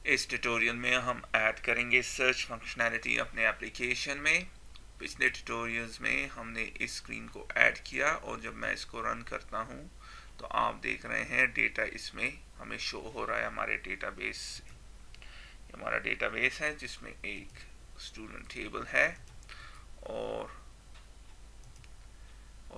इस ट्यूटोरियल में हम ऐड करेंगे सर्च फंक्शनैलिटी अपने एप्लीकेशन में। पिछले ट्यूटोरियल्स में हमने इस स्क्रीन को ऐड किया और जब मैं इसको रन करता हूँ तो आप देख रहे हैं डेटा इसमें हमें शो हो रहा है हमारे डेटाबेस से। हमारा डेटाबेस है जिसमें एक स्टूडेंट टेबल है और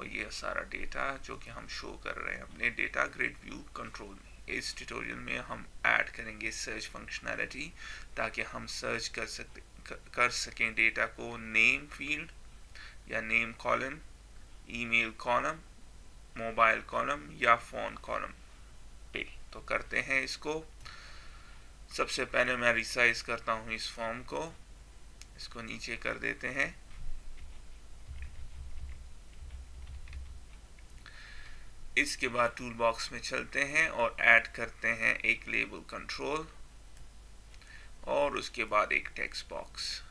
ये सारा डेटा जो कि हम शो कर रहे हैं अपने डेटा ग्रिड व्यू कंट्रोल में। इस ट्यूटोरियल में हम ऐड करेंगे सर्च फंक्शनैलिटी ताकि हम सर्च कर सकें डेटा को नेम फील्ड या name column, email column, mobile column या फ़ोन कॉलम पे। तो करते हैं इसको। सबसे पहले मैं रिसाइज करता हूँ इस फॉर्म को, इसको नीचे कर देते हैं। इसके बाद टूल बॉक्स में चलते हैं और ऐड करते हैं एक लेबल कंट्रोल और उसके बाद एक टेक्स्ट बॉक्स।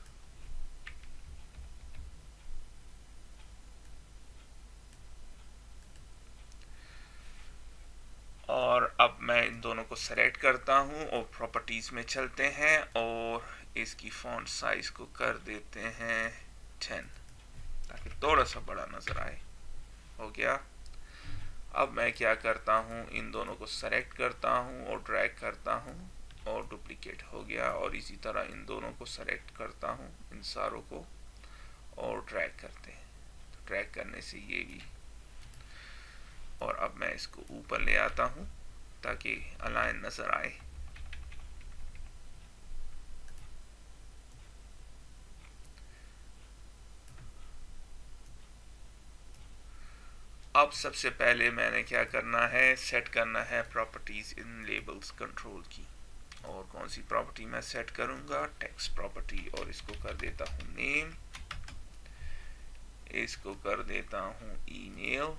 और अब मैं इन दोनों को सेलेक्ट करता हूं और प्रॉपर्टीज में चलते हैं और इसकी फॉन्ट साइज को कर देते हैं 10 ताकि थोड़ा सा बड़ा नजर आए। हो गया। अब मैं क्या करता हूँ, इन दोनों को सेलेक्ट करता हूँ और ड्रैग करता हूँ और डुप्लीकेट हो गया। और इसी तरह इन दोनों को सेलेक्ट करता हूँ, इन सारों को, और ड्रैग करते हैं। तो ड्रैग करने से ये भी, और अब मैं इसको ऊपर ले आता हूँ ताकि अलाइन नजर आए। अब सबसे पहले मैंने क्या करना है, सेट करना है प्रॉपर्टीज इन लेबल्स कंट्रोल की। और कौन सी प्रॉपर्टी मैं सेट करूंगा, टेक्स्ट प्रॉपर्टी। और इसको कर देता हूं नेम, इसको कर देता हूं ईमेल,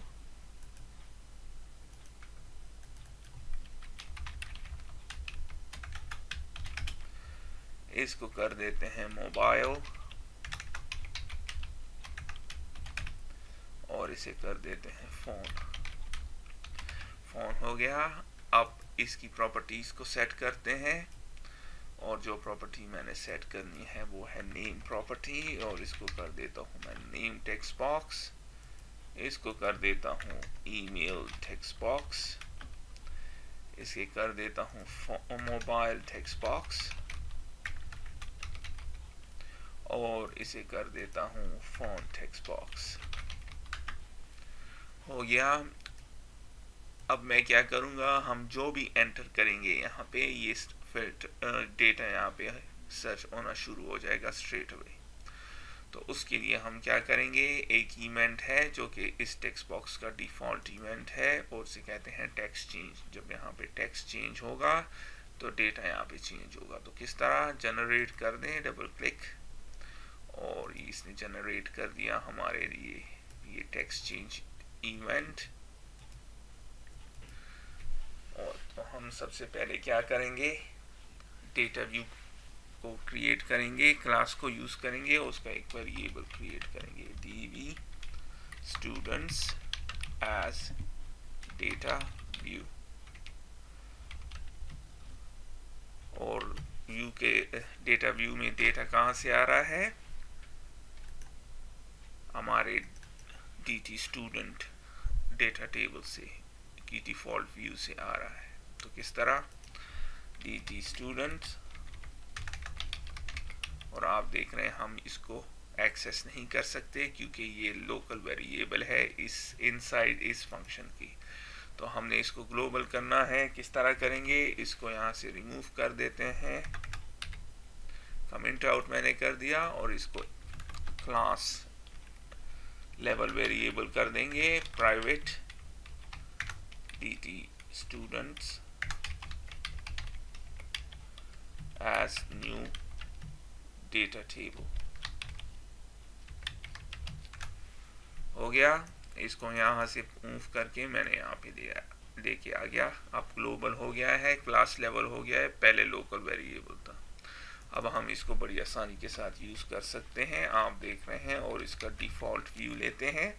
इसको कर देते हैं मोबाइल और इसे कर देते हैं फोन। फोन हो गया। अब इसकी प्रॉपर्टीज को सेट करते हैं और जो प्रॉपर्टी मैंने सेट करनी है वो है नेम प्रॉपर्टी। और इसको कर देता हूं मैं नेम टेक्स्ट बॉक्स, इसको कर देता हूं ईमेल टेक्स्ट बॉक्स, इसे कर देता हूं मोबाइल टेक्स्ट बॉक्स और इसे कर देता हूं फोन टेक्स्ट बॉक्स। हो गया। अब मैं क्या करूंगा, हम जो भी एंटर करेंगे यहाँ पे ये फिल्टर डेटा यहाँ पे सर्च होना शुरू हो जाएगा स्ट्रेट अवे। तो उसके लिए हम क्या करेंगे, एक इवेंट है जो कि इस टेक्स्ट बॉक्स का डिफॉल्ट इवेंट है और उसे कहते हैं टेक्स्ट चेंज। जब यहाँ पे टेक्स्ट चेंज होगा तो डेटा यहाँ पे चेंज होगा। तो किस तरह, जनरेट कर दें, डबल क्लिक, और इसने जनरेट कर दिया हमारे लिए ये टेक्स्ट चेंज इवेंट। और तो हम सबसे पहले क्या करेंगे, डेटा व्यू को क्रिएट करेंगे, क्लास को यूज करेंगे, उसका एक वेरिएबल क्रिएट करेंगे dv students as data view। और व्यू के डेटा व्यू में डेटा कहाँ से आ रहा है, हमारे dt स्टूडेंट डेटा टेबल से, की डिफॉल्ट व्यू से आ रहा है। तो किस तरह, dt स्टूडेंट, और आप देख रहे हैं हम इसको एक्सेस नहीं कर सकते क्योंकि ये लोकल वेरिएबल है इस इनसाइड इस फंक्शन की। तो हमने इसको ग्लोबल करना है। किस तरह करेंगे, इसको यहाँ से रिमूव कर देते हैं, कमेंट आउट मैंने कर दिया, और इसको क्लास लेवल वेरिएबल कर देंगे private dt students as new data table। हो गया। इसको यहाँ से मूव करके मैंने यहाँ पे लेके आ गया। अब ग्लोबल हो गया है, क्लास लेवल हो गया है, पहले लोकल वेरिएबल था। अब हम इसको बड़ी आसानी के साथ यूज कर सकते हैं, आप देख रहे हैं। और इसका डिफॉल्ट व्यू लेते हैं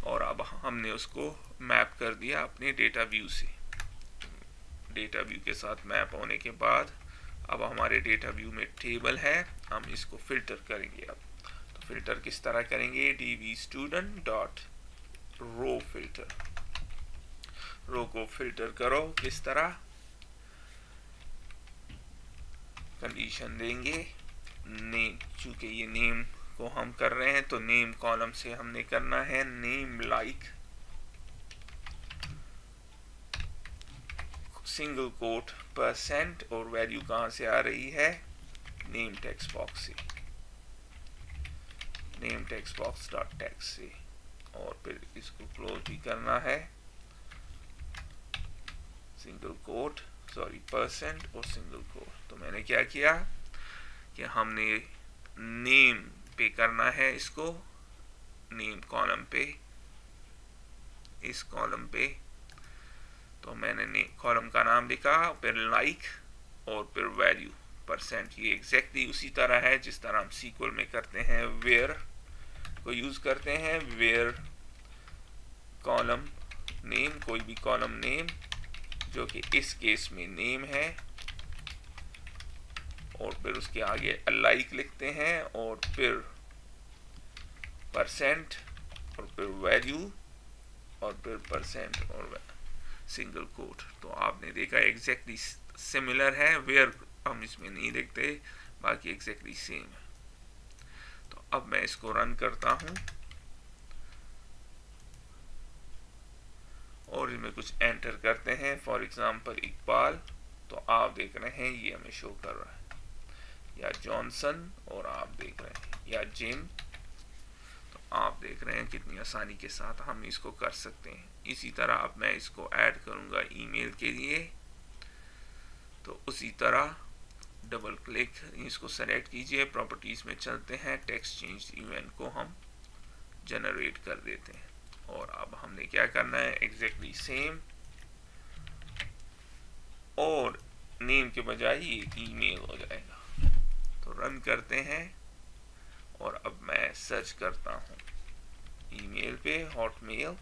और अब हमने उसको मैप कर दिया अपने डेटा व्यू से। डेटा व्यू के साथ मैप होने के बाद अब हमारे डेटा व्यू में टेबल है, हम इसको फिल्टर करेंगे। अब तो फिल्टर किस तरह करेंगे, dv student dot row filter, row को फिल्टर करो किस तरह, कंडीशन देंगे नेम, चूंकि ये नेम को हम कर रहे हैं तो नेम कॉलम से हमने करना है name like single quote percent, और वैल्यू कहां से आ रही है, नेम टेक्स्ट बॉक्स से, name text box dot text से, और फिर इसको क्लोज भी करना है, सिंगल कोट सॉरी परसेंट और सिंगल कोट। तो मैंने क्या किया कि हमने नेम पे करना है इसको, नेम कॉलम पे, इस कॉलम पे, तो मैंने कॉलम का नाम लिखा, फिर लाइक और फिर वैल्यू परसेंट। ये एग्जैक्टली उसी तरह है जिस तरह हम सीक्वल में करते हैं, वेयर को यूज करते हैं, वेयर कॉलम नेम, कोई भी कॉलम नेम जो कि इस केस में नेम है, और फिर उसके आगे लाइक लिखते हैं, और फिर परसेंट, और फिर वैल्यू, और फिर परसेंट और सिंगल कोट। तो आपने देखा एग्जैक्टली सिमिलर है, वेयर हम इसमें नहीं देखते, बाकी एग्जैक्टली सेम है। तो अब मैं इसको रन करता हूं और इसमें कुछ एंटर करते हैं, फॉर एग्जांपल इकबाल, तो आप देख रहे हैं ये हमें शो कर रहा है, या जॉनसन, और आप देख रहे हैं, या जिम। तो आप देख रहे हैं कितनी आसानी के साथ हम इसको कर सकते हैं। इसी तरह अब मैं इसको ऐड करूंगा ईमेल के लिए, तो उसी तरह डबल क्लिक, इसको सेलेक्ट कीजिए, प्रॉपर्टीज में चलते हैं, टेक्स्ट चेंज इवेंट को हम जनरेट कर देते हैं, और अब हमने क्या करना है, एग्जैक्टली सेम, और नेम के बजाय ये ईमेल हो जाएगा। तो रन करते हैं, और अब मैं सर्च करता हूं ईमेल पे, हॉटमेल,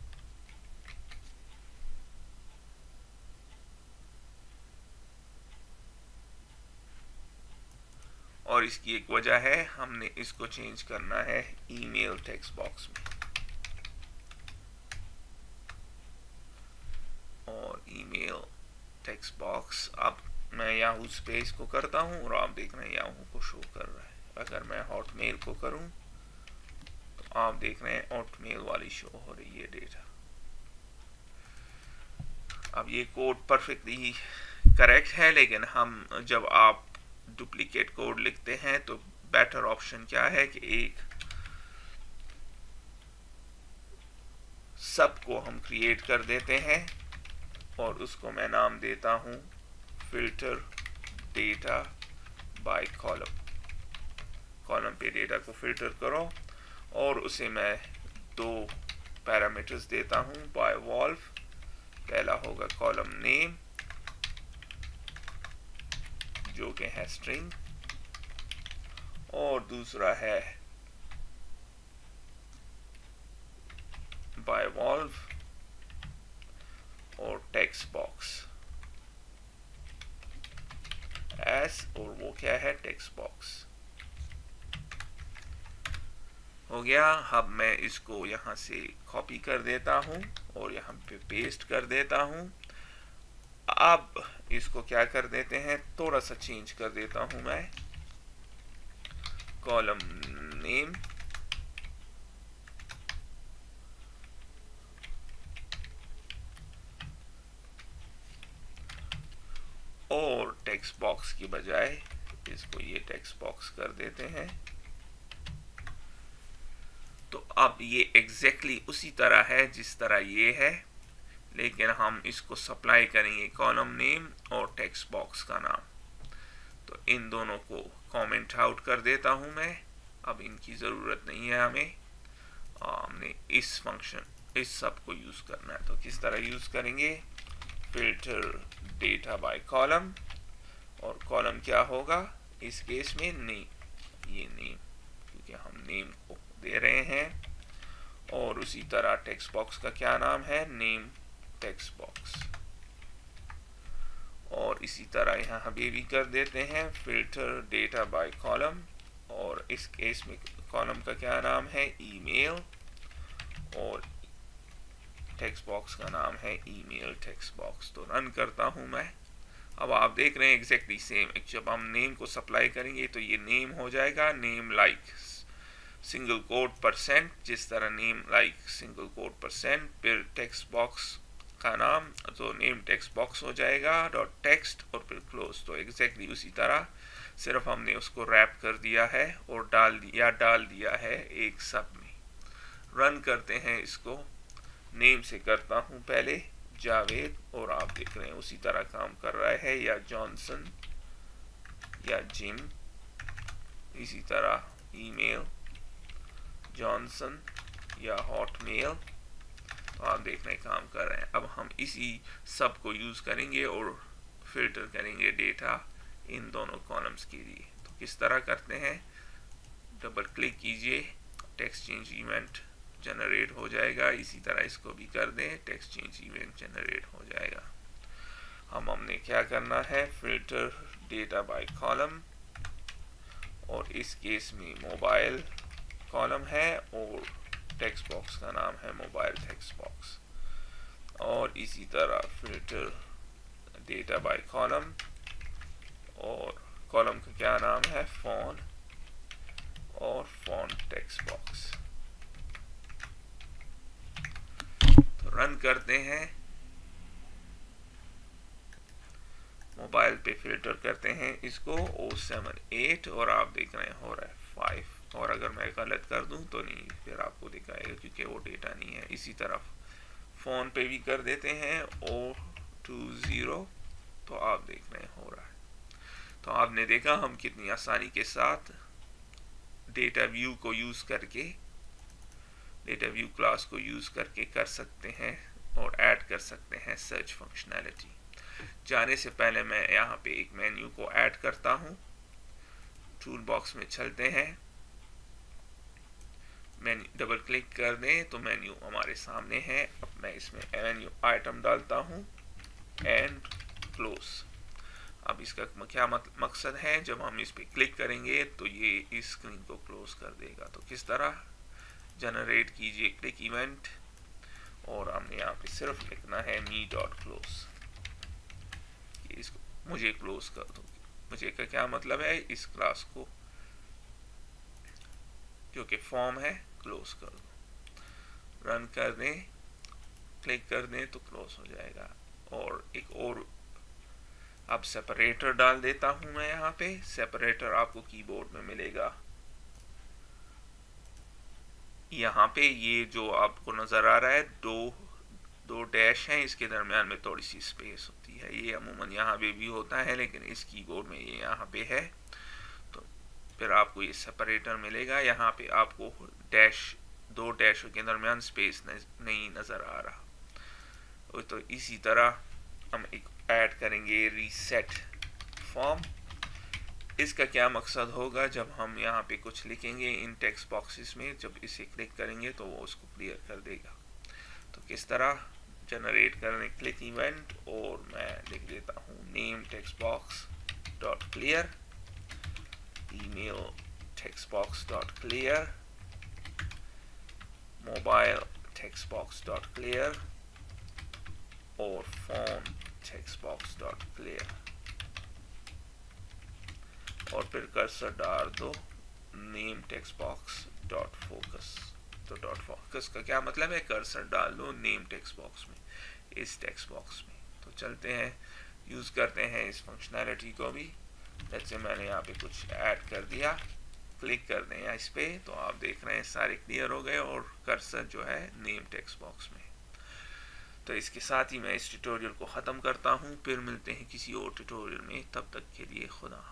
और इसकी एक वजह है, हमने इसको चेंज करना है ईमेल टेक्स्ट बॉक्स में, और ईमेल टेक्स्ट बॉक्स, अब मैं याहू स्पेस को करता हूं, और आप देख रहे हैं याहू को शो कर रहा है। अगर मैं हॉटमेल को करूं तो आप देख रहे हैं हॉटमेल वाली शो हो रही है डेटा। अब ये कोड परफेक्टली करेक्ट है, लेकिन हम जब आप डुप्लीकेट कोड लिखते हैं तो बेटर ऑप्शन क्या है कि एक सब को हम क्रिएट कर देते हैं, और उसको मैं नाम देता हूं filter data by column, column पे डेटा को फिल्टर करो, और उसे मैं दो पैरामीटर्स देता हूं बाय वॉल्व। पहला होगा कॉलम नेम जो कि है स्ट्रिंग, और दूसरा है बाय वॉल्व और टेक्स्ट बॉक्स एस, और वो क्या है, टेक्स्ट बॉक्स। हो गया। अब मैं इसको यहाँ से कॉपी कर देता हूँ और यहाँ पे पेस्ट कर देता हूँ। अब इसको क्या कर देते हैं, थोड़ा सा चेंज कर देता हूँ मैं, कॉलम नेम और टेक्स्ट बॉक्स की बजाय इसको ये टेक्स्ट बॉक्स कर देते हैं। तो अब ये एग्जैक्टली उसी तरह है जिस तरह ये है, लेकिन हम इसको सप्लाई करेंगे कॉलम नेम और टेक्स्ट बॉक्स का नाम। तो इन दोनों को कमेंट आउट कर देता हूं मैं, अब इनकी ज़रूरत नहीं है हमें। हमने इस फंक्शन इस सब को यूज़ करना है। तो किस तरह यूज़ करेंगे, फिल्टर डेटा बाय कॉलम, और कॉलम क्या होगा इस केस में, नेम, ये नेम, क्योंकि हम नेम को दे रहे हैं। और उसी तरह टेक्स्ट बॉक्स का क्या नाम है, नेम टेक्स्ट बॉक्स। और इसी तरह यहाँ हम ये भी कर देते हैं फिल्टर डेटा बाय कॉलम, और इस केस में कॉलम का क्या नाम है, ईमेल, और टेक्स्ट बॉक्स का नाम है ईमेल टेक्स्ट बॉक्स। तो रन करता हूँ मैं। अब आप देख रहे हैं एग्जैक्टली सेम। जब हम नेम को सप्लाई करेंगे तो ये नेम हो जाएगा नेम लाइक सिंगल कोट %, जिस तरह नेम लाइक सिंगल कोट %, फिर टेक्स्ट बॉक्स का नाम तो नेम टेक्स्ट बॉक्स हो जाएगा डॉट टेक्स्ट और फिर क्लोज। तो एग्जैक्टली उसी तरह, सिर्फ हमने उसको रैप कर दिया है और डाल दिया है एक सब में। रन करते हैं इसको। नेम से करता हूँ पहले जावेद, और आप देख रहे हैं उसी तरह काम कर रहा है, या जॉनसन या जिम, इसी तरह ईमेल जॉनसन या हॉटमेल। तो आप देख रहे हैं काम कर रहे हैं। अब हम इसी सब को यूज करेंगे और फिल्टर करेंगे डेटा इन दोनों कॉलम्स के लिए। तो किस तरह करते हैं, डबल क्लिक कीजिए, टेक्स्ट चेंज इवेंट जनरेट हो जाएगा। इसी तरह इसको भी कर दें, टेक्स्ट चेंज इवेंट जनरेट हो जाएगा। हमने क्या करना है, फिल्टर डेटा बाय कॉलम, और इस केस में मोबाइल कॉलम है और टेक्स्ट बॉक्स का नाम है मोबाइल टेक्स्ट बॉक्स, और इसी तरह फिल्टर डेटा बाय कॉलम, और कॉलम का क्या नाम है, फोन, और फोन टेक्स्ट बॉक्स। तो रन करते हैं। मोबाइल पे फिल्टर करते हैं इसको 078, और आप देख रहे हैं हो रहा है 5, और अगर मैं गलत कर दूं तो नहीं, फिर आपको दिखाएगा क्योंकि वो डेटा नहीं है। इसी तरह फोन पे भी कर देते हैं 020, तो आप देख रहे हैं हो रहा है। तो आपने देखा हम कितनी आसानी के साथ डेटा व्यू को यूज करके, डेटा व्यू क्लास को यूज करके कर सकते हैं और ऐड कर सकते हैं सर्च फंक्शनैलिटी। जाने से पहले मैं यहाँ पे एक मेन्यू को ऐड करता हूँ। टूल बॉक्स में चलते हैं, मेन्यू डबल क्लिक कर दें तो मेन्यू हमारे सामने है। अब मैं इसमें मेन्यू आइटम डालता हूँ एंड क्लोज। अब इसका क्या मकसद है, जब हम इस पे क्लिक करेंगे तो ये इस स्क्रीन को क्लोज कर देगा। तो किस तरह, जनरेट कीजिए क्लिक इवेंट, और हमने यहाँ पे सिर्फ लिखना है me.close। इसको मुझे क्लोज कर दो। मुझे का क्या मतलब है, इस क्लास को जो कि फॉर्म है क्लोज कर दो। रन कर दें, क्लिक कर दें तो क्लोज हो जाएगा। और एक और अब सेपरेटर डाल देता हूं मैं यहाँ पे। सेपरेटर आपको कीबोर्ड में मिलेगा, यहाँ पे ये जो आपको नजर आ रहा है दो डैश हैं, इसके दरमियान में थोड़ी सी स्पेस होती है। ये अमूमन यहाँ पे भी होता है, लेकिन इस कीबोर्ड में ये यहाँ पे है। तो फिर आपको ये सेपरेटर मिलेगा। यहाँ पे आपको दो डैशों के दरमियान स्पेस नहीं नजर आ रहा। तो इसी तरह हम एक ऐड करेंगे रीसेट फॉर्म। इसका क्या मकसद होगा, जब हम यहाँ पे कुछ लिखेंगे इन टेक्स्ट बॉक्सेस में, जब इसे क्लिक करेंगे तो वो उसको क्लियर कर देगा। तो किस तरह, जनरेट करने क्लिक इवेंट, और मैं लिख देता हूँ name text box dot clear, email text box dot clear, mobile text box dot clear, और phone text box dot clear, और फिर कर्सर डाल दो name text box dot focus. तो डॉट फोकस का क्या मतलब है, कर्सर डाल दो नेम टेक्स्ट बॉक्स में, इस टेक्स्ट बॉक्स में। तो चलते हैं, यूज करते हैं इस फंक्शनैलिटी को भी। जैसे मैंने यहाँ पे कुछ ऐड कर दिया, क्लिक कर दें इस पे, तो आप देख रहे हैं सारे क्लियर हो गए और कर्सर जो है नेम टेक्स्ट बॉक्स में। तो इसके साथ ही मैं इस ट्यूटोरियल को ख़त्म करता हूँ। फिर मिलते हैं किसी और ट्यूटोरियल में, तब तक के लिए खुदा।